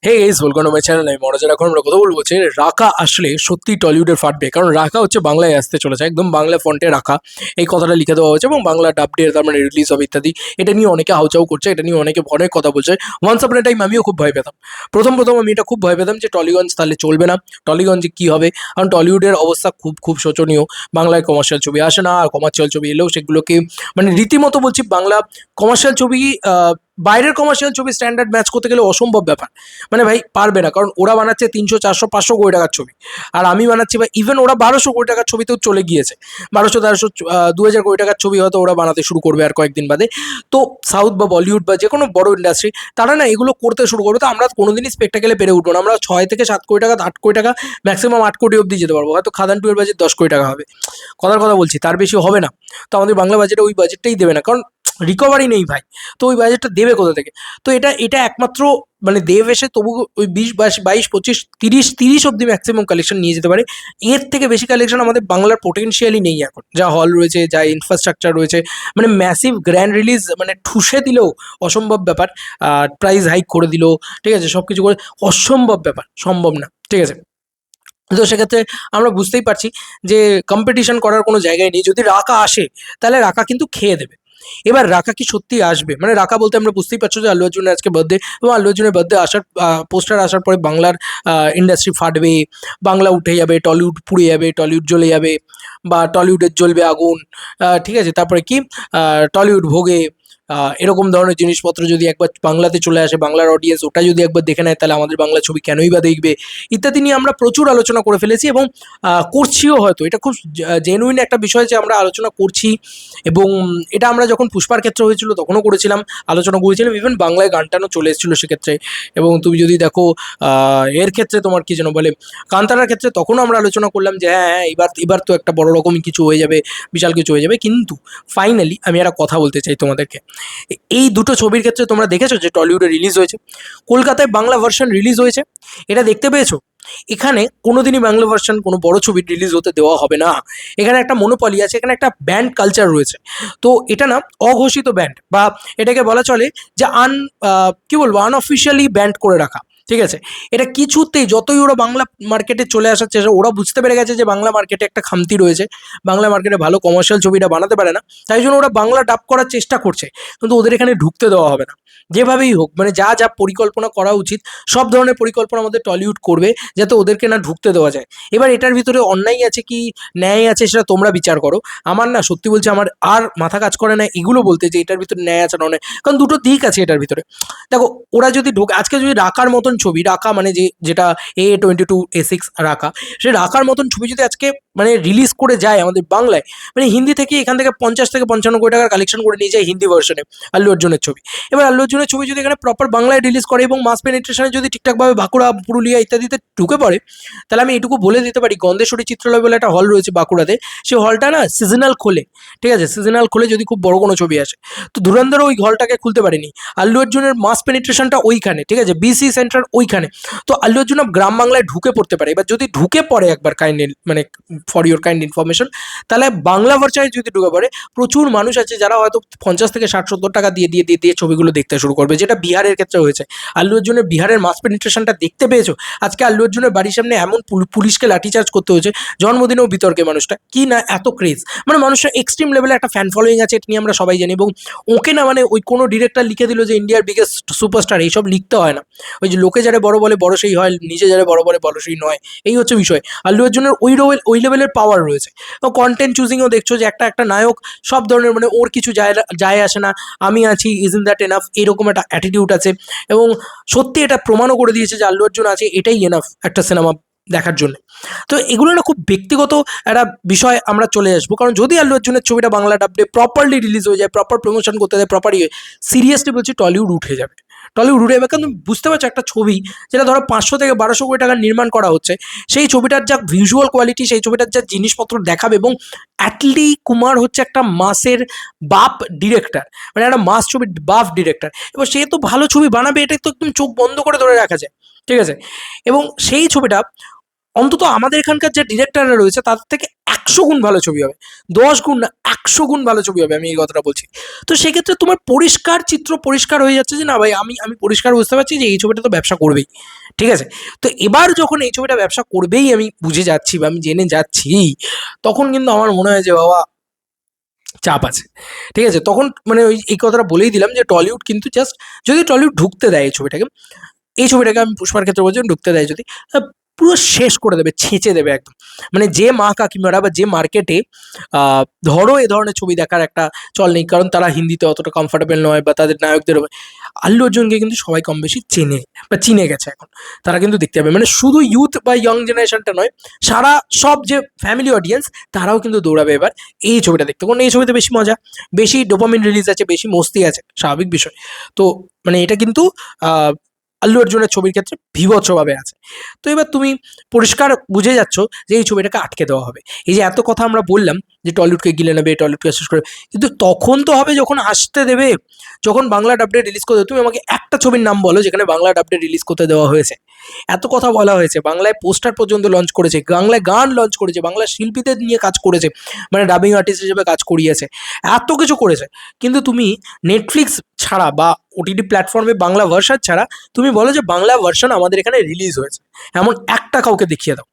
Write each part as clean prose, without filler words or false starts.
Hey guys, welcome to my channel. আমি মনোজ। এখন আমরা কথা বলবো যে রাকা আসলে সত্যি টলিউডের ফাটবে, কারণ রাকা হচ্ছে বাংলায় আসতে চলেছে, একদম বাংলা ফন্টে রাখা এই কথাটা লিখে দেওয়া হয়েছে এবং বাংলা ডাব দিয়ে তার মানে রিলিজ হবে ইত্যাদি। এটা নিয়ে অনেকে হাউচাউ করছে, এটা নিয়ে অনেকে অনেক কথা বলছে। ওয়ান্স আপন এ টাইম আমিও খুব ভয় পেতাম। প্রথম প্রথম আমি এটা খুব ভয় পেতাম যে টলিগঞ্জ তাহলে চলবে না, টলিগঞ্জে কি হবে, কারণ টলিউডের অবস্থা খুব খুব শোচনীয়। বাংলায় কমার্শিয়াল ছবি আসে না, আর কমার্শিয়াল ছবি এলেও সেগুলোকে মানে রীতিমতো বলছি, বাংলা কমার্শিয়াল ছবি বাইরের কমার্শিয়াল ছবি স্ট্যান্ডার্ড ম্যাচ করতে গেলে অসম্ভব ব্যাপার। মানে ভাই পারবে না, কারণ ওরা বানাচ্ছে 300 400 500 কোটি টাকার ছবি, আর আমি বানাচ্ছি ভাই ইভেন ওরা 1200 কোটি টাকার ছবিতেও চলে গিয়েছে। 1200 1300 2000 কোটি টাকার ছবি হয়তো ওরা বানাতে শুরু করবে আর কয়েকদিন বাদে। তো সাউথ বা বলিউড বা যে কোনো বড় ইন্ডাস্ট্রি, তারা না এগুলো করতে শুরু করবে, তো আমরা কোনোদিনই স্পেকটাকেলে পেরে উঠবো না। আমরা 6 থেকে 7 কোটি টাকা 8 কোটি টাকা, ম্যাক্সিমাম 8 কোটি অব্দি যেতে পারবো, হয়তো খাদান টু এর বাজেট 10 কোটি টাকা হবে। কথার কথা বলছি, তার বেশি হবে না। তো আমাদের বাংলা বাজেটে ওই বাজেটটাই দেবে না, কারণ রিকভারি নেই ভাই। তো ওই বাজেটটা দেবে কোথা থেকে? তো এটা এটা একমাত্র মানে দেব এসে তবু ওই 20 22 25 30 অব্দি ম্যাক্সিমাম কালেকশন নিয়ে যেতে পারে। এর থেকে বেশি কালেকশন আমাদের বাংলার পোটেনশিয়ালই নেই এখন, যা হল রয়েছে, যা ইনফ্রাস্ট্রাকচার রয়েছে। মানে ম্যাসিভ গ্র্যান্ড রিলিজ মানে ঠুসে দিলেও অসম্ভব ব্যাপার। প্রাইস হাইক করে দিল, ঠিক আছে, সব কিছু করে অসম্ভব ব্যাপার, সম্ভব না, ঠিক আছে। তো সেক্ষেত্রে আমরা বুঝতেই পারছি যে কম্পিটিশন করার কোনো জায়গায় নেই। যদি রাকা আসে তাহলে রাকা কিন্তু খেয়ে দেবে। এবার রাকা কি সত্যি আসবে? মানে রাকা বলতে আমরা বুঝতেই পারছো যে আল্লু অর্জুনের আজকে বার্থডে, এবং আল্লু অর্জুনের বার্থডে আসার পোস্টার আসার পরে বাংলার ইন্ডাস্ট্রি ফাটবে, বাংলা উঠে যাবে, টলিউড পুড়ে যাবে, টলিউড জ্বলে যাবে, বা টলিউডের জ্বলবে আগুন। ঠিক আছে, তারপরে কি টলিউড ভোগে, এরকম ধরনের জিনিসপত্র যদি একবার বাংলাতে চলে আসে, বাংলার অডিয়েন্স ওটা যদি একবার দেখে নেয়, তাহলে আমাদের বাংলা ছবি কেনই বা দেখবে, ইত্যাদি নিয়ে আমরা প্রচুর আলোচনা করে ফেলেছি এবং করছিও। হয়তো এটা খুব জেনুইন একটা বিষয় যে আমরা আলোচনা করছি, এবং এটা আমরা যখন পুষ্পার ক্ষেত্রে হয়েছিল তখনও করেছিলাম, আলোচনা করেছিলাম, ইভেন বাংলায় গান টানও চলে এসেছিলো সেক্ষেত্রে। এবং তুমি যদি দেখো এর ক্ষেত্রে তোমার কি যেন বলে, কান্তারার ক্ষেত্রে তখনও আমরা আলোচনা করলাম যে হ্যাঁ হ্যাঁ, এবার এবার তো একটা বড় রকমই কিছু হয়ে যাবে, বিশাল কিছু হয়ে যাবে। কিন্তু ফাইনালি আমি একটা কথা বলতে চাই তোমাদেরকে, এই দুটো ছবির ক্ষেত্রে তোমরা দেখেছো যে টলিউডে রিলিজ হয়েছে, কলকাতায় বাংলা ভার্সন রিলিজ হয়েছে, এটা দেখতে পেয়েছো? এখানে কোনোদিনই বাংলা ভার্সন কোনো বড় ছবি রিলিজ হতে দেওয়া হবে না। এখানে একটা মনোপলি আছে, এখানে একটা ব্যান্ড কালচার রয়েছে। তো এটা না অঘোষিত ব্যান্ড, বা এটাকে বলা চলে যে কি বলবো, আনঅফিসিয়ালি ব্যান্ড করে রাখা, ঠিক আছে। এটা কিছুতেই, যতই ওরা বাংলা মার্কেটে চলে আসার চেষ্টা, ওরা বুঝতে পেরে গেছে যে বাংলা মার্কেটে একটা খামতি রয়েছে, বাংলা মার্কেটে ভালো কমার্শিয়াল ছবিটা বানাতে পারে না, তাই জন্য ওরা বাংলা ডাব করার চেষ্টা করছে। কিন্তু ওদের এখানে ঢুকতে দেওয়া হবে না, যেভাবেই হোক। মানে যা যা পরিকল্পনা করা উচিত, সব ধরনের পরিকল্পনা আমাদের টলিউড করবে, যাতে ওদেরকে না ঢুকতে দেওয়া যায়। এবার এটার ভিতরে অন্যায় আছে কি ন্যায় আছে সেটা তোমরা বিচার করো। আমার না সত্যি বলছি, আমার আর মাথা কাজ করে না এগুলো বলতে যে এটার ভিতরে ন্যায় আছে না অন্যায়, কারণ দুটো দিক আছে এটার ভিতরে। দেখো, ওরা যদি ঢোকে আজকে, যদি রাখার মতন ছবি, রাখা মানে যেটা A22 A6 রাখা, সে রাখার মতন ছবি যদি আজকে মানে রিলিজ করে যায় আমাদের বাংলায়, মানে হিন্দি থেকে এখান থেকে 50 থেকে 55 কোটি টাকার কালেকশন করে নিয়ে যায় হিন্দি ভার্সনে আল্লু অর্জুনের ছবি। এবার আল্লু অর্জুনের ছবি যদি এখানে প্রপার বাংলায় রিলিজ করে এবং মাস পেনিট্রেশনে যদি ঠিকঠাকভাবে বাঁকুড়া, পুরুলিয়া ইত্যাদিতে ঢুকে পড়ে, তাহলে আমি এটুকু বলে দিতে পারি, গন্ধেশ্বরী চিত্রালয় বলে একটা হল রয়েছে বাঁকুড়াতে, সেই হলটা না সিজনাল খোলে, ঠিক আছে, সিজনাল খোলে যদি খুব বড় কোনো ছবি আসে। তো ধুরন্ধরও ওই হলটাকে খুলতে পারেনি। আল্লু অর্জুনের মাস পেনিট্রেশনটা ওইখানে, ঠিক আছে, বিসি সেন্টার ওইখানে। তো আল্লু অর্জুন গ্রাম বাংলায় ঢুকে পড়তে পারে। এবার যদি ঢুকে পড়ে একবার, কাইন্ড মানে ফর ইউর কাইন্ড ইনফরমেশন, তাহলে বাংলা ভার্সানে যদি ঢুকে পড়ে, প্রচুর মানুষ আছে যারা হয়তো 50 থেকে 60 70 টাকা দিয়ে দিয়ে দিয়ে দিয়ে ছবিগুলো দেখতে শুরু করবে, যেটা বিহারের ক্ষেত্রে হয়েছে। আল্লু অর্জুনের বিহারের মাস পেনিট্রেশনটা দেখতে পেয়েছো? আজকে আল্লু অর্জুনের বাড়ির সামনে এমন পুলিশকে লাঠিচার্জ করতে হয়েছে, জন্মদিনেও বিতর্কে মানুষটা কি না এত ক্রেজ, মানে মানুষের এক্সট্রিম লেভেলে একটা ফ্যান ফলোয়িং আছে, এটা নিয়ে আমরা সবাই জানি। এবং ওকে না মানে ওই কোনো ডিরেক্টর লিখে দিল যে ইন্ডিয়ার বিগেস্ট সুপারস্টার, এইসব লিখতে হয় না। ওই যে লোকে যারা বড় বলে বড় সেই হয়, নিজে যারা বড় বলে বড় সেই নয়, এই হচ্ছে বিষয়। আল্লু অর্জুনের ওই লেভেলের পাওয়ার রয়েছে। কন্টেন্ট চুজিংও দেখছো যে একটা একটা নায়ক সব ধরনের, মানে ওর কিছু যায় আসে না, আমি আছি, ইজ ইন দ্যাট এনাফ, এরকম একটা অ্যাটিটিউড আছে। এবং সত্যি এটা প্রমাণও করে দিয়েছে যে আল্লু অর্জুন আছে, এটাই এনাফ একটা সিনেমা দেখার জন্য। তো এগুলো না খুব ব্যক্তিগত একটা বিষয়, আমরা চলে আসবো, কারণ যদি আল্লু অর্জুনের ছবিটা বাংলা ডাবডে প্রপারলি রিলিজ হয়ে যায়, প্রপার প্রমোশন করতে দেয়, প্রপারই সিরিয়াসলি বলছি, টলিউড উঠে যাবে। টলিউড উঠে যাবে, কারণ তুমি বুঝতে পারছো একটা ছবি যেটা ধরো 500 থেকে 1200 কোটি টাকার নির্মাণ করা হচ্ছে, সেই ছবিটার যা ভিজুয়াল কোয়ালিটি, সেই ছবিটার যা জিনিসপত্র দেখাবে, এবং অ্যাটলি কুমার হচ্ছে একটা মাসের বাপ ডিরেক্টর, মানে একটা মাস ছবির বাপ ডিরেক্টর, এবার সে তো ভালো ছবি বানাবে, এটা তো একদম চোখ বন্ধ করে ধরে রাখা যায়, ঠিক আছে। এবং সেই ছবিটা অন্তত আমাদের এখানকার যে ডিরেক্টররা রয়েছে তাদের থেকে 100 গুণ ভালো ছবি হবে, 10 গুণ না, 100 গুণ ভালো ছবি হবে, আমি এই কথাটা বলছি। তো সেক্ষেত্রে তোমার পরিষ্কার চিত্র পরিষ্কার হয়ে যাচ্ছে যে না ভাই, আমি আমি পরিষ্কার বুঝতে পারছি যে এই ছবিটা তো ব্যবসা করবেই, ঠিক আছে। তো এবার যখন এই ছবিটা ব্যবসা করবেই আমি বুঝে যাচ্ছি বা আমি জেনে যাচ্ছি, তখন কিন্তু আমার মনে হয় যে বাবা চাপ আছে, ঠিক আছে। তখন মানে ওই এই কথাটা বলেই দিলাম যে টলিউড কিন্তু জাস্ট, যদি টলিউড ঢুকতে দেয় এই ছবিটাকে আমি পুষ্পার ক্ষেত্রে বলছি, ঢুকতে দেয় যদি, পুরো শেষ করে দেবে, ছেঁচে দেবে একদম। মানে যে মা কাকিমারা বা যে মার্কেটে ধরো এ ধরনের ছবি দেখার একটা চল নেই, কারণ তারা হিন্দিতে অতটা কমফর্টেবল নয় বা তাদের নায়কদের আল্লু অর্জুনকে কিন্তু সবাই কম বেশি চেনে বা চিনে গেছে এখন, তারা কিন্তু দেখতে পাবে, মানে শুধু ইউথ বা ইয়ং জেনারেশনটা নয়, সারা সব যে ফ্যামিলি অডিয়েন্স তারাও কিন্তু দৌড়াবে এবার এই ছবিটা দেখতে, কারণ এই ছবিতে বেশি মজা, বেশি ডোপামিন রিলিজ আছে, বেশি মস্তি আছে, স্বাভাবিক বিষয়। তো মানে এটা কিন্তু আহ আল্লু অর্জুনের ছবির ক্ষেত্রে বীভৎসভাবে আছে। তো এবার তুমি পরিষ্কার বুঝে যাচ্ছ যে এই ছবিটাকে আটকে দেওয়া হবে। এই যে এত কথা আমরা বললাম যে টলিউডকে গিলে নেবে, টলিউডকে শেষ করে, কিন্তু তখন তো হবে যখন আসতে দেবে, যখন বাংলা ডাবডে রিলিজ করে দেবে। তুমি আমাকে একটা ছবির নাম বলো যেখানে বাংলা ডাবডে রিলিজ করতে দেওয়া হয়েছে। এত কথা বলা হয়েছে, বাংলায় পোস্টার পর্যন্ত লঞ্চ করেছে, বাংলায় গান লঞ্চ করেছে, বাংলা শিল্পীদের নিয়ে কাজ করেছে, মানে ডাবিং আর্টিস্ট হিসেবে কাজ করিয়েছে, এত কিছু করেছে। কিন্তু তুমি নেটফ্লিক্স ছাড়া বা ওটিটি প্ল্যাটফর্মে বাংলা ভার্সন ছাড়া তুমি বলো যে বাংলা ভার্সন আমাদের এখানে রিলিজ হয়েছে, এমন একটা কাউকে দেখিয়ে দাও।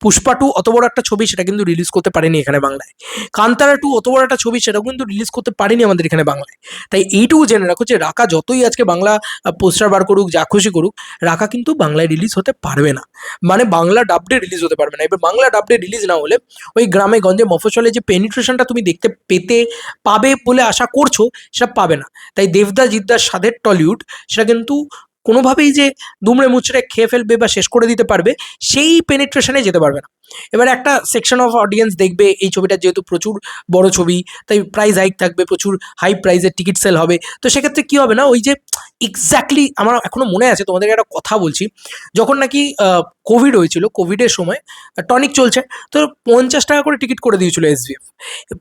পুষ্পা 2 অত বড় একটা ছবি, সেটা কিন্তু রিলিজ করতে পারেনি এখানে বাংলায়। কান্তারা 2 অত বড় একটা ছবি, সেটাও কিন্তু রিলিজ করতে পারেনি আমাদের এখানে বাংলায়। তাই এইটুকু জেনে রাখো যে রাকা যতই আজকে বাংলা পোস্টার বার করুক, যা খুশি করুক, রাকা কিন্তু বাংলায় রিলিজ হতে পারবে না, মানে বাংলা ডাবডে রিলিজ হতে পারবে না। এবার বাংলা ডাবডে রিলিজ না হলে ওই গ্রামে গঞ্জে মফস্বলে যে পেনিট্রেশনটা তুমি দেখতে পাবে বলে আশা করছো, সেটা পাবে না। তাই দেবদা জিদ্দার স্বাদের টলিউড, সেটা কিন্তু কোনোভাবেই যে দুমড়ে মুচড়ে খেয়ে ফেলবে বা শেষ করে দিতে পারবে, সেই পেনিট্রেশনে যেতে পারবে না। এবার একটা সেকশন অফ অডিয়েন্স দেখবে এই ছবিটা, যেহেতু প্রচুর বড় ছবি, তাই প্রাইস হাইক থাকবে, প্রচুর হাই প্রাইসের টিকিট সেল হবে। তো সেক্ষেত্রে কি হবে না, ওই যে এক্স্যাক্টলি আমার এখনো মনে আছে, তোমাদেরকে একটা কথা বলছি, যখন নাকি কোভিড হয়েছিল, কোভিডের সময় টনিক চলছে, তো 50 টাকা করে টিকিট করে দিয়েছিল এসভিএফ।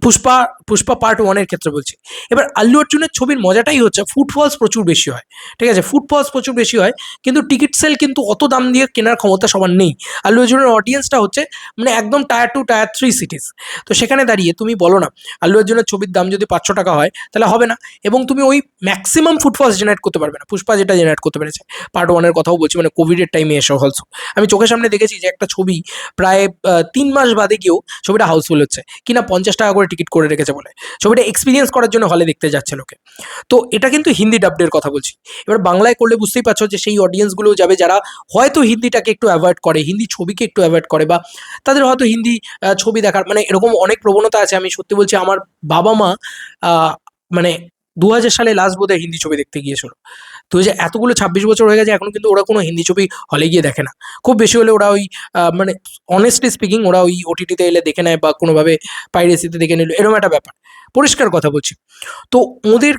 পুষ্পা পুষ্পা পার্ট 1 এর ক্ষেত্রে বলছি। এবার আল্লু অর্জুনের ছবির মজাটাই হচ্ছে ফুটফলস প্রচুর বেশি হয়, ঠিক আছে, ফুটফলস প্রচুর বেশি হয়, কিন্তু টিকিট সেল কিন্তু অত দাম দিয়ে কেনার ক্ষমতা সবার নেই। আল্লু অর্জুনের অডিয়েন্সটা হচ্ছে মানে একদম টায়ার 2 টায়ার 3 সিটিস। তো সেখানে দাঁড়িয়ে তুমি বলো না, আল্লু অর্জুনের ছবির দাম যদি 500 টাকা হয় তাহলে হবে না, এবং তুমি ওই ম্যাক্সিমাম ফুটফলস জেনারেট করতে পারবে না পুষ্পা যেটা জেনারেট করতে পেরেছে। পার্ট 1 এর কথাও বলছি, মানে কোভিডের টাইমে এসে অলসো আমি চোখের সামনে দেখেছি যে একটা ছবি প্রায় 3 মাস বাদে গিয়েও ছবিটা হাউসফুল হচ্ছে কিনা, 50 টাকা করে টিকিট করে রেখেছে বলে ছবিটা এক্সপিরিয়েন্স করার জন্য হলে দেখতে যাচ্ছে লোকে। তো এটা কিন্তু হিন্দি ডাবডের কথা বলছি। এবার বাংলায় করলে বুঝতেই পারছো যে সেই অডিয়েন্সগুলো যাবে যারা হয়তো হিন্দিটাকে একটু অ্যাভয়েড করে, হিন্দি ছবিকে একটু অ্যাভয়েড করে, বা তাদের হয়তো হিন্দি ছবি দেখার মানে এরকম অনেক প্রবণতা আছে। আমি সত্যি বলছি, আমার বাবা মা মানে 2000 সালে লাস্ট বোধহয় হিন্দি ছবি দেখতে গিয়েছিল। তো ওই যে এতগুলো 26 বছর হয়ে গেছে, এখন কিন্তু ওরা কোনো হিন্দি ছবি হলে গিয়ে দেখে না। খুব বেশি হলে ওরা ওই মানে অনেস্টলি স্পিকিং ওরা ওই ওটিটিতে এলে দেখে নেয় বা কোনোভাবে পাইরেসিতে দেখে নিল, এরকম একটা ব্যাপার। পরিষ্কার কথা বলছি। তো ওদের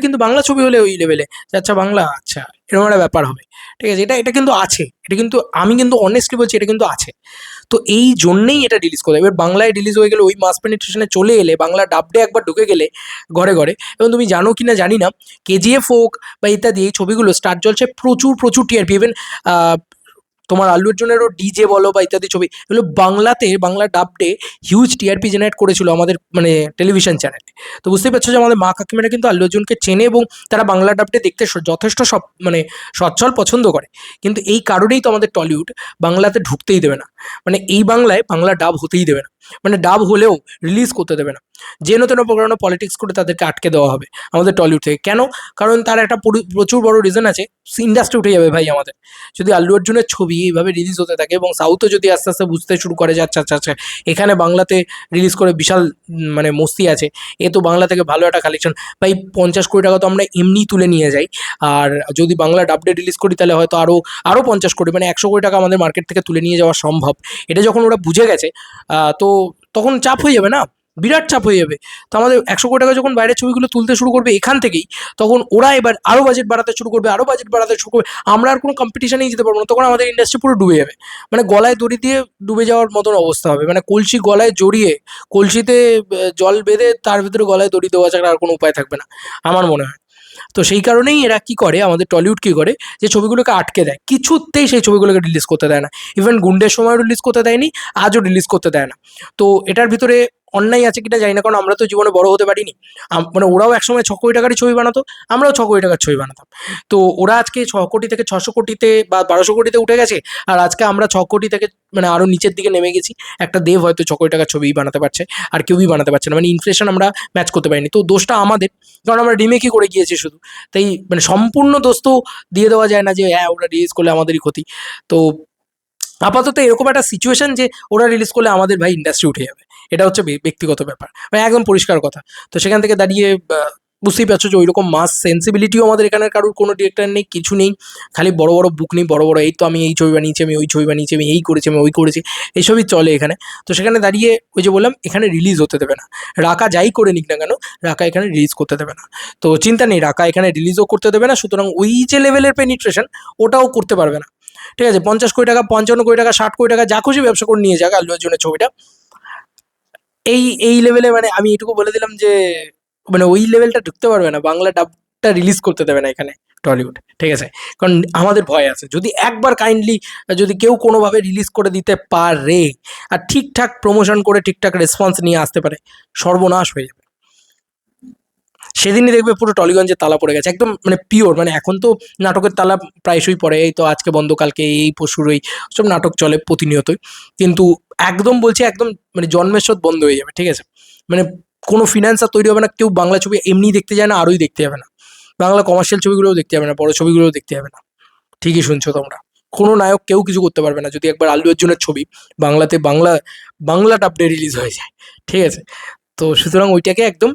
কিন্তু বাংলা ছবি হলে ওই লেভেলে যে আচ্ছা বাংলা, আচ্ছা এরকম একটা ব্যাপার হবে, ঠিক আছে। এটা কিন্তু আছে, এটা কিন্তু আমি কিন্তু অনেস্টলি বলছি, এটা কিন্তু আছে। তো এই জন্যেই এটা রিলিজ করে। এবার বাংলায় রিলিজ হয়ে গেলে, ওই মাস পেনিট্রেশনে চলে এলে, বাংলা ডাবডে একবার ঢুকে গেলে ঘরে ঘরে, এবং তুমি জানো কিনা জানি না, কেজিএফ হোক বা ইত্যাদি এই ছবিগুলো স্টার জলসে প্রচুর প্রচুর টিআরপি, ইভেন তোমার আল্লু অর্জুনেরও ডিজে বলো বা ইত্যাদি ছবি, এগুলো বাংলাতে বাংলা ডাবডে হিউজ টিআরপি জেনারেট করেছিল আমাদের মানে টেলিভিশন চ্যানেলে। তো বুঝতেই পারছো যে আমাদের মা কাকিমারা কিন্তু আল্লু অর্জুনকে চেনে, এবং তারা বাংলা ডাবডে দেখতে যথেষ্ট সব মানে সচ্ছল পছন্দ করে। কিন্তু এই কারণেই তো আমাদের টলিউড বাংলাতে ঢুকতেই দেবে না, মানে এই বাংলায় বাংলা ডাব হতেই দেবে না, মানে ডাব হলেও রিলিজ করতে দেবে না। যেন তেন প্রকারণ পলিটিক্স করে তাদেরকে আটকে দেওয়া হবে আমাদের টলিউড থেকে। কেন? কারণ তার একটা প্রচুর বড় রিজন আছে, ইন্ডাস্ট্রি উঠে যাবে ভাই আমাদের, যদি আল্লু অর্জুনের ছবি এইভাবে রিলিজ হতে থাকে, এবং সাউথও যদি আস্তে আস্তে বুঝতে শুরু করে যে আচ্ছা আচ্ছা আচ্ছা, এখানে বাংলাতে রিলিজ করে বিশাল মানে মস্তি আছে, এ তো বাংলা থেকে ভালো একটা কালেকশন, ভাই 50 কোটি টাকা তো আমরা এমনি তুলে নিয়ে যাই, আর যদি বাংলা ডাবডে রিলিজ করি তাহলে হয়তো আরও আরও 50 কোটি, মানে 100 কোটি টাকা আমাদের মার্কেট থেকে তুলে নিয়ে যাওয়া সম্ভব। এটা যখন ওরা বুঝে গেছে, তো তখন চাপ হয়ে যাবে না, বিরাট চাপ হয়ে যাবে। তো আমাদের 100 কোটি টাকা যখন বাইরের ছবিগুলো তুলতে শুরু করবে এখান থেকেই, তখন ওরা এবার আরও বাজেট বাড়াতে শুরু করবে, আরও বাজেট বাড়াতে শুরু করবে, আমরা আর কোনো কম্পিটিশনেই যেতে পারবো না, তখন আমাদের ইন্ডাস্ট্রি পুরো ডুবে যাবে। মানে গলায় দড়ি দিয়ে ডুবে যাওয়ার মতন অবস্থা হবে, মানে কলসি গলায় জড়িয়ে, কলসিতে জল বেঁধে তার ভিতরে গলায় দড়ি দেওয়া ছাড়া আর কোনো উপায় থাকবে না আমার মনে হয়। তো সেই কারণেই এরা কি করে, আমাদের টলিউড কি করে, যে ছবিগুলোকে আটকে দেয়, কিছুতেই সেই ছবিগুলোকে রিলিজ করতে দেয় না। ইভেন গুন্ডের সময়ও রিলিজ করতে দেয়নি, আজও রিলিজ করতে দেয় না। তো এটার ভিতরে অন্যায় আছে কিনা জানি না, কারণ আমরা তো জীবনে বড় হতে পারিনি। মানে ওরাও একসময় 6 কোটি টাকারই ছবি বানাতো, আমরাও 6 কোটি টাকার ছবি বানাতাম। তো ওরা আজকে 6 কোটি থেকে 600 কোটিতে বা 1200 কোটিতে উঠে গেছে, আর আজকে আমরা 6 কোটি থেকে মানে আরও নিচের দিকে নেমে গেছি। একটা দেব হয়তো 6 কোটি টাকার ছবি বানাতে পারছে, আর কেউই বানাতে পারছে না। মানে ইনফ্লেশন আমরা ম্যাচ করতে পারিনি, তো দোষটা আমাদের, কারণ আমরা রিমেকই করে গিয়েছি শুধু। তাই মানে সম্পূর্ণ দোষ তো দিয়ে দেওয়া যায় না যে হ্যাঁ ওরা রিলিজ করলে আমাদেরই ক্ষতি। তো আপাতত এরকম একটা সিচুয়েশন যে ওরা রিলিজ করলে আমাদের ভাই ইন্ডাস্ট্রি উঠে যাবে, এটা হচ্ছে ব্যক্তিগত ব্যাপার, মানে একদম পরিষ্কার কথা। তো সেখান থেকে দাঁড়িয়ে বুঝতেই পারছো যে ওইরকম মাস সেন্সিবিলিটিও আমাদের এখানে কারোর কোনো ডিরেক্টর নেই, কিছু নেই। খালি বড় বড় বুক নেই, বড় বড় এই তো আমি এই ছবি বানিয়েছি, আমি ওই ছবি বানিয়েছি, আমি এই করেছি, আমি ওই করেছি, এইসবই চলে এখানে। তো সেখানে দাঁড়িয়ে ওই যে বললাম এখানে রিলিজ হতে দেবে না। রাকা যাই করে নিক না কেন, রাকা এখানে রিলিজ করতে দেবে না। তো চিন্তা নেই, রাকা এখানে রিলিজও করতে দেবে না, সুতরাং ওই যে লেভেলের পেনিট্রেশন ওটাও করতে পারবে না। ঠিক আছে, 50 কোটি টাকা, 55 কোটি টাকা, 60 কোটি টাকা, যা খুশি ব্যবসা করে নিয়ে যাক আল্লু অর্জুনের ছবিটা। এই লেভেলে মানে আমি এটুকু বলে দিলাম যে মানে ওই লেভেলটা ঢুকতে পারবে না, বাংলা ডাবটা রিলিজ করতে দেবে না এখানে টলিউড। ঠিক আছে, কারণ আমাদের ভয় আছে, যদি একবার কাইন্ডলি যদি কেউ কোনোভাবে রিলিজ করে দিতে পারে আর ঠিকঠাক প্রমোশন করে ঠিকঠাক রেসপন্স নিয়ে আসতে পারে, সর্বনাশ হয়ে যাবে। সেদিনই দেখবে পুরো টলিগঞ্জে তালা পড়ে গেছে একদম, মানে পিওর। মানে এখন তো নাটকের তালা প্রায়শই পড়ে, এই তো আজকে বন্ধ, কালকে এই পরশুর ওই সব নাটক চলে প্রতিনিয়তই। কিন্তু একদম বলছি একদম মানে জন্মের স্রোত বন্ধ হয়ে যাবে। ঠিক আছে, মানে কোনো ফিনান্সার তৈরি হবে না, কেউ বাংলা ছবি এমনি দেখতে যায় না, আরোই দেখতে যাবে না, বাংলা কমার্শিয়াল ছবিগুলোও দেখতে যাবে না, বড় ছবিগুলোও দেখতে যাবে না। ঠিকই শুনছো তোমরা, কোনো নায়ক কেউ কিছু করতে পারবে না যদি একবার আল্লু অর্জুনের ছবি বাংলাতে বাংলা ডাবডে রিলিজ হয়ে যায়। ঠিক আছে, তো সুতরাং ওইটাকে একদম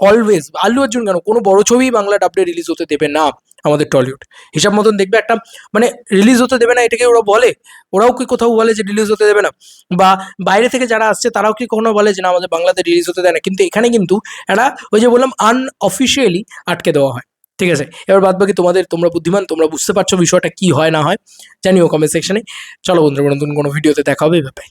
অলওয়েজ, আল্লু অর্জুন কেন, কোনো বড় ছবি বাংলা ডাবডে রিলিজ হতে দেবে না আমাদের টলিউড। হিসাব মতন দেখবে একটা মানে রিলিজ হতে দেবে না, এটাকে ওরা বলে, ওরাও কি কোথাও বলে যে রিলিজ হতে দেবে না? বা বাইরে থেকে যারা আসছে তারাও কি কখনো বলে যে না আমাদের বাংলাতে রিলিজ হতে দেয় না? কিন্তু এখানে কিন্তু একটা ওই যে বললাম আনঅফিসিয়ালি আটকে দেওয়া হয়। ঠিক আছে, এবার বাদ বাকি তোমরা বুদ্ধিমান, তোমরা বুঝতে পারছো বিষয়টা কি হয় না হয়, জানিও কমেন্ট সেকশনে। চলো বন্ধুরা, নতুন কোনো ভিডিওতে দেখা হবে, ব্যাপারে।